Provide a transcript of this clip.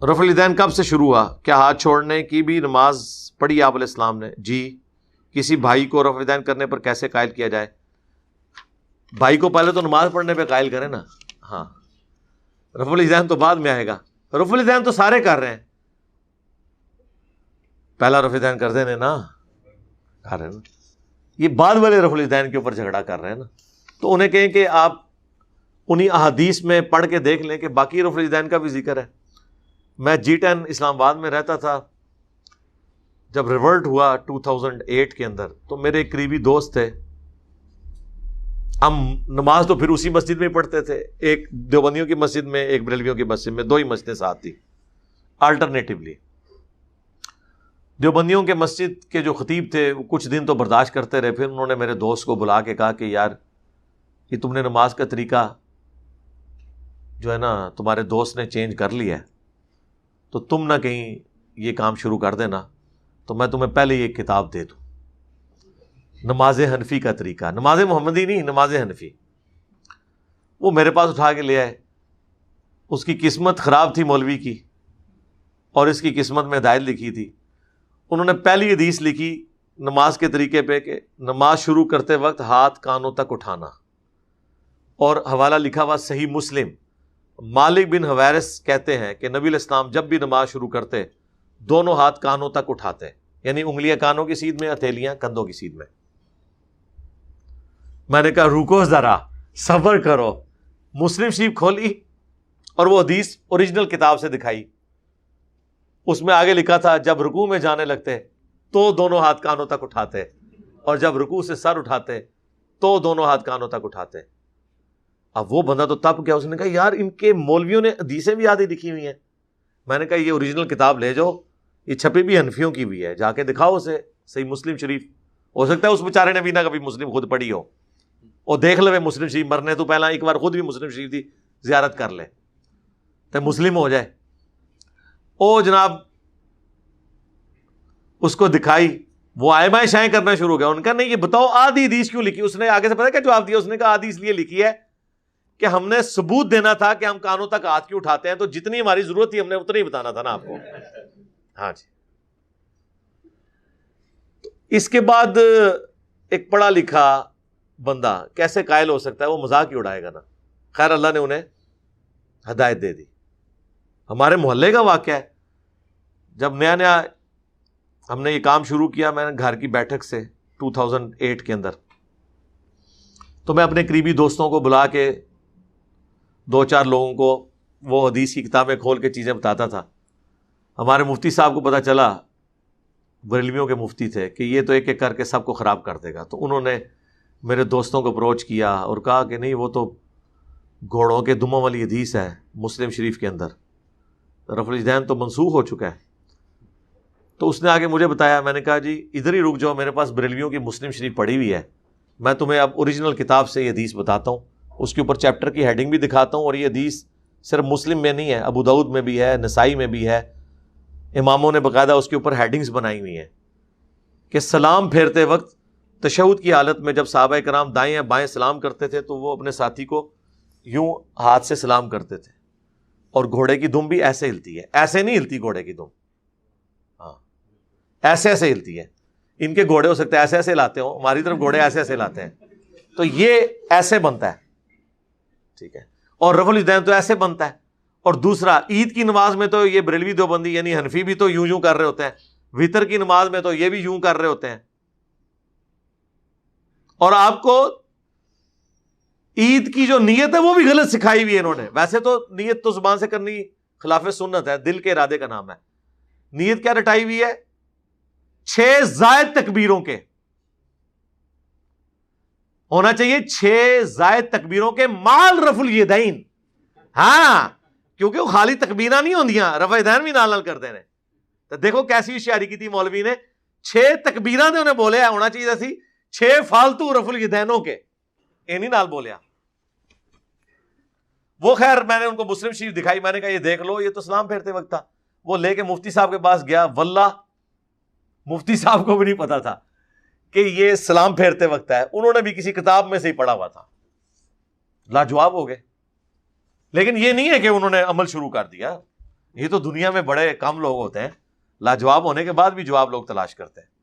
رفع الیدین کب سے شروع ہوا؟ کیا ہاتھ چھوڑنے کی بھی نماز پڑھی آپ علیہ السلام نے؟ جی. کسی بھائی کو رفع الیدین کرنے پر کیسے قائل کیا جائے؟ بھائی کو پہلے تو نماز پڑھنے پہ قائل کریں نا. ہاں، رفع الیدین تو بعد میں آئے گا. رفع الیدین تو سارے کر رہے ہیں، پہلا رفع الیدین کر دینے نا، کر رہے ہیں نا. یہ بعد والے رفع الیدین کے اوپر جھگڑا کر رہے ہیں نا، تو انہیں کہیں کہ آپ انہی احادیث میں پڑھ کے دیکھ لیں کہ باقی رفع الیدین کا بھی ذکر ہے. میں G10 اسلام آباد میں رہتا تھا، جب ریورٹ ہوا 2008 کے اندر، تو میرے ایک قریبی دوست تھے. ہم نماز تو پھر اسی مسجد میں پڑھتے تھے، ایک دیوبندیوں کی مسجد میں، ایک بریلویوں کی مسجد میں، 2 ہی مسجدیں ساتھ تھی آلٹرنیٹیولی. دیوبندیوں کے مسجد کے جو خطیب تھے وہ کچھ دن تو برداشت کرتے رہے، پھر انہوں نے میرے دوست کو بلا کے کہا کہ یار یہ تم نے نماز کا طریقہ جو ہے نا تمہارے دوست نے چینج کر لیا ہے، تو تم نہ کہیں یہ کام شروع کر دینا، تو میں تمہیں پہلے یہ کتاب دے دوں، نماز حنفی کا طریقہ، نماز محمدی نہیں، نماز حنفی. وہ میرے پاس اٹھا کے لے آئے. اس کی قسمت خراب تھی مولوی کی، اور اس کی قسمت میں ہدایت لکھی تھی. انہوں نے پہلی حدیث لکھی نماز کے طریقے پہ کہ نماز شروع کرتے وقت ہاتھ کانوں تک اٹھانا، اور حوالہ لکھا ہوا صحیح مسلم. مالک بن حویرث کہتے ہیں کہ نبی علیہ السلام جب بھی نماز شروع کرتے دونوں ہاتھ کانوں تک اٹھاتے، یعنی انگلیاں کانوں کی سیدھ میں، ہتھیلیاں کندھوں کی سیدھ میں. میں نے کہا رکو ذرا، صبر کرو. مسلم شریف کھولی اور وہ حدیث اوریجنل کتاب سے دکھائی. اس میں آگے لکھا تھا جب رکوع میں جانے لگتے تو دونوں ہاتھ کانوں تک اٹھاتے، اور جب رکوع سے سر اٹھاتے تو دونوں ہاتھ کانوں تک اٹھاتے. اب وہ بندہ تو تب کیا، اس نے کہا یار ان کے مولویوں نے حدیثیں بھی آدھی لکھی ہوئی ہیں. میں نے کہا یہ اوریجنل کتاب لے جاؤ، یہ چھپی بھی حنفیوں کی بھی ہے، جا کے دکھاؤ اسے صحیح مسلم شریف. ہو سکتا ہے اس بیچارے نے بھی نہ کبھی مسلم خود پڑھی ہو، اور دیکھ لے مسلم شریف مرنے تو پہلا ایک بار خود بھی مسلم شریف دی زیارت کر لے تو مسلم ہو جائے. او جناب اس کو دکھائی، وہ آئے بائیں شائیں کرنا شروع ہو گیا. ان کا نہیں یہ بتاؤ آدھی حدیث کیوں لکھی؟ اس نے آگے سے پتا کیا جواب دیا؟ اس نے کہا آدھی اس لیے لکھی ہے کہ ہم نے ثبوت دینا تھا کہ ہم کانوں تک ہاتھ کیوں اٹھاتے ہیں، تو جتنی ہماری ضرورت تھی ہم نے اتنا ہی بتانا تھا نا آپ کو. ہاں جی. اس کے بعد ایک پڑھا لکھا بندہ کیسے قائل ہو سکتا ہے؟ وہ مذاق ہی اڑائے گا نا. خیر اللہ نے انہیں ہدایت دے دی. ہمارے محلے کا واقعہ ہے، جب نیا نیا ہم نے یہ کام شروع کیا، میں نے گھر کی بیٹھک سے 2008 کے اندر، تو میں اپنے قریبی دوستوں کو بلا کے 2-4 لوگوں کو وہ حدیث کی کتابیں کھول کے چیزیں بتاتا تھا. ہمارے مفتی صاحب کو پتہ چلا، بریلویوں کے مفتی تھے، کہ یہ تو ایک ایک کر کے سب کو خراب کر دے گا. تو انہوں نے میرے دوستوں کو اپروچ کیا اور کہا کہ نہیں وہ تو گھوڑوں کے دموں والی حدیث ہے مسلم شریف کے اندر، رفع الیدین تو منسوخ ہو چکا ہے. تو اس نے آگے مجھے بتایا. میں نے کہا جی ادھر ہی رک جاؤ، میرے پاس بریلویوں کی مسلم شریف پڑھی ہوئی ہے، میں تمہیں اب اوریجنل کتاب سے یہ حدیث بتاتا ہوں، اس کے اوپر چیپٹر کی ہیڈنگ بھی دکھاتا ہوں. اور یہ حدیث صرف مسلم میں نہیں ہے، ابو داؤد میں بھی ہے، نسائی میں بھی ہے. اماموں نے باقاعدہ اس کے اوپر ہیڈنگز بنائی ہوئی ہیں کہ سلام پھیرتے وقت تشہد کی حالت میں جب صحابہ کرام دائیں یا بائیں سلام کرتے تھے تو وہ اپنے ساتھی کو یوں ہاتھ سے سلام کرتے تھے. اور گھوڑے کی دم بھی ایسے ہلتی ہے، ایسے نہیں ہلتی گھوڑے کی دم، ہاں ایسے ایسے ہلتی ہے. ان کے گھوڑے ہو سکتے ہیں ایسے ایسے لاتے ہوں، ہماری طرف گھوڑے ایسے ایسے لاتے ہیں، تو یہ ایسے بنتا ہے، ٹھیک ہے. اور رفع الیدین تو ایسے بنتا ہے. اور دوسرا عید کی نماز میں تو یہ بریلوی دیوبندی یعنی حنفی بھی تو یوں یوں کر رہے ہوتے ہیں، وطر کی نماز میں تو یہ بھی یوں کر رہے ہوتے ہیں. اور آپ کو عید کی جو نیت ہے وہ بھی غلط سکھائی ہوئی ہے انہوں نے. ویسے تو نیت تو زبان سے کرنی خلاف سنت ہے، دل کے ارادے کا نام ہے. نیت کیا رٹائی ہوئی ہے؟ 6 زائد تکبیروں کے ہونا چاہیے، 6 زائد تکبیروں کے مال رفع الیدین. ہاں کیونکہ وہ خالی تکبیریں نہیں ہوندیاں، رفع الیدین بھی نال نال کرتے ہیں. تو دیکھو کیسی ہوشیاری کی تھی مولوی نے، 6 تکبیریں انہیں بولے ہونا چاہیے سی 6 فالتو رفع الیدینوں کے، یہ نہیں نال بولیا. وہ خیر میں نے ان کو مسلم شریف دکھائی، میں نے کہا یہ دیکھ لو، یہ تو سلام پھیرتے وقت تھا. وہ لے کے مفتی صاحب کے پاس گیا، واللہ مفتی صاحب کو بھی نہیں پتا تھا کہ یہ سلام پھیرتے وقت ہے، انہوں نے بھی کسی کتاب میں سے ہی پڑھا ہوا تھا. لاجواب ہو گئے. لیکن یہ نہیں ہے کہ انہوں نے عمل شروع کر دیا، یہ تو دنیا میں بڑے کم لوگ ہوتے ہیں، لاجواب ہونے کے بعد بھی جواب لوگ تلاش کرتے ہیں.